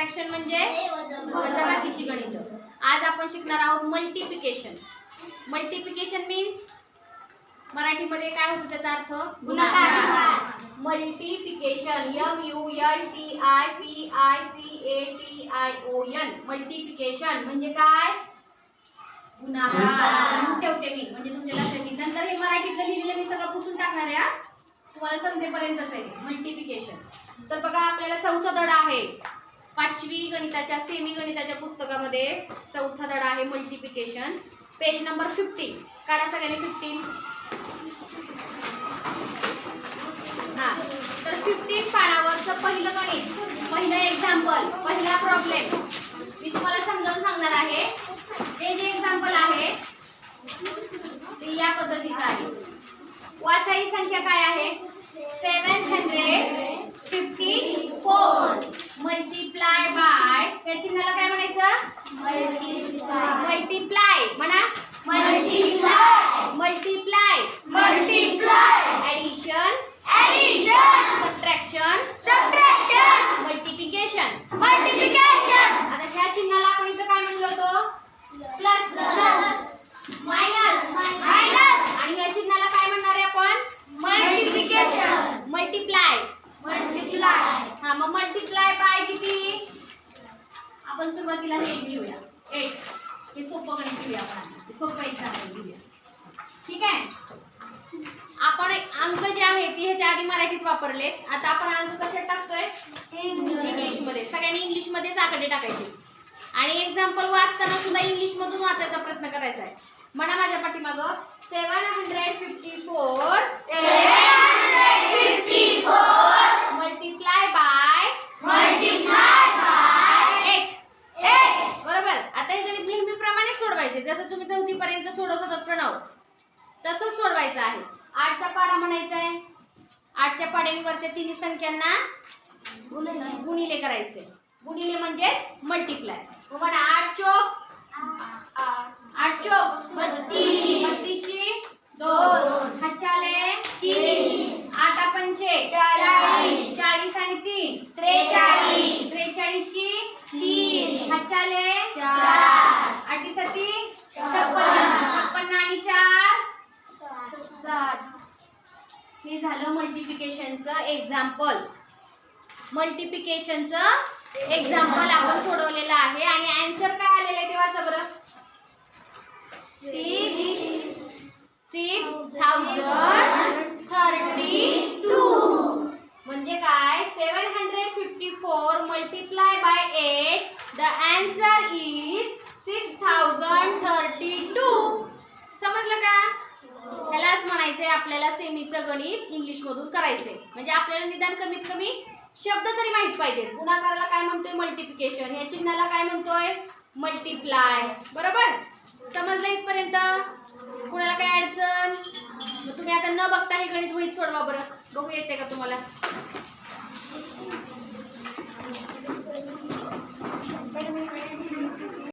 Subtraction म्हणजे वजाबाकीची गणित. आज आपण शिकणार आहोत मल्टिप्लिकेशन. मल्टिप्लिकेशन मीन्स मराठीमध्ये काय होतो त्याचा अर्थ? गुणाकार. मल्टिप्लिकेशन MULTIPICATION मल्टिप्लिकेशन म्हणजे काय? गुणाकार. ठेवते मी म्हणजे तुमच्या लक्षात येईल. नंतर हे मराठीतलं लिहिलेलं मी सगळं पुसून टाकणार आहे, तुम्हाला समजेपर्यंतच आहे मल्टिप्लिकेशन. तर बघा आपल्याला चौथा धडा आहे, 5वी गणिताच्या सेमी गणिताच्या पुस्तकामध्ये चौथा धडा आहे मल्टिप्लिकेशन. पेज नंबर 15 काढा सगळ्यांनी 15. हा तर 15 पानावरचं पहिलं गणित, पहिलं एक्झाम्पल, पहिला प्रॉब्लेम मी तुम्हाला समजावून सांगणार आहे. हे जे एक्झाम्पल आहे ते या पद्धतीचं आहे. वाचायची संख्या काय आहे? 754 मल्टिप्लाय बाय, या चिन्हाला काय म्हणायचं? मल्टिप्लाय म्हणा. Multiply addition subtraction multiplication. आता ह्या चिन्हाला आपण इथं काय म्हणलो होतो? Plus minus. आणि ह्या चिन्हाला काय म्हणणार आहे आपण? मल्टिप्लाय. हा मग मल्टिप्लाय बाय किती? आपण सुरुवातीला हे लिहूया 8. हे सोपं गणित घेऊया आपण, सोपं एक्झाम्पल घेऊया. ठीक आहे. आपण अंक जे आहेत ते ह्याच्या आधी मराठीत वापरलेत. आता आपण अंक कशात टाकतोय? इंग्लिश मध्ये. सगळ्यांनी इंग्लिश मध्येच आकडे टाकायचे आणि एक्झाम्पल वाचताना सुद्धा इंग्लिश मधून वाचायचा प्रयत्न करायचा आहे. म्हणा माझ्या पाठीमागं 754 मल्टिप्लाय बाय 8. बरोबर. आता हे गणित नेहमीप्रमाणे सोडवायचे, जसं तुम्ही 4थी पर्यंत सोडवत होतात प्रणव तसंच सोडवायचं आहे. 8चा पाढा म्हणायचा आहे. 8च्या पाढ्याने वरच्या तिन्ही संख्यांना गुणिले करायचे. गुणिले म्हणजेच मल्टिप्लाय. मग म्हणा 8 चोक 32 2 हाचाले 3 8 पंचे 40 आणि 3 43 3 हाचाले 4 8 7 56 आणि 4 60. हे झालं मल्टिप्लिकेशनचं एक्झाम्पल. मल्टिप्लिकेशनचं एक्झाम्पल आपण सोडवलेलं आहे आणि आन्सर काय आलेलं आहे ते वाचा बरं. 6032 म्हणजे काय? 754 multiply by 8 the answer is 6032. समजलं का? त्यालाच म्हणायचंय आपल्याला सेमीचं गणित इंग्लिश मधून करायचंय. म्हणजे आपल्याला निदान कमीत कमी शब्द तरी माहित पाहिजे. गुणाकाराला काय म्हणतोय? मल्टिप्लिकेशन. या चिन्हाला काय म्हणतोय? मल्टिप्लाय. बरोबर. समजलं इथपर्यंत? कुणाला काय अडचण? मग तुम्ही आता न बघता हे गणित वहीत सोडवा बरं. बघू येते का तुम्हाला?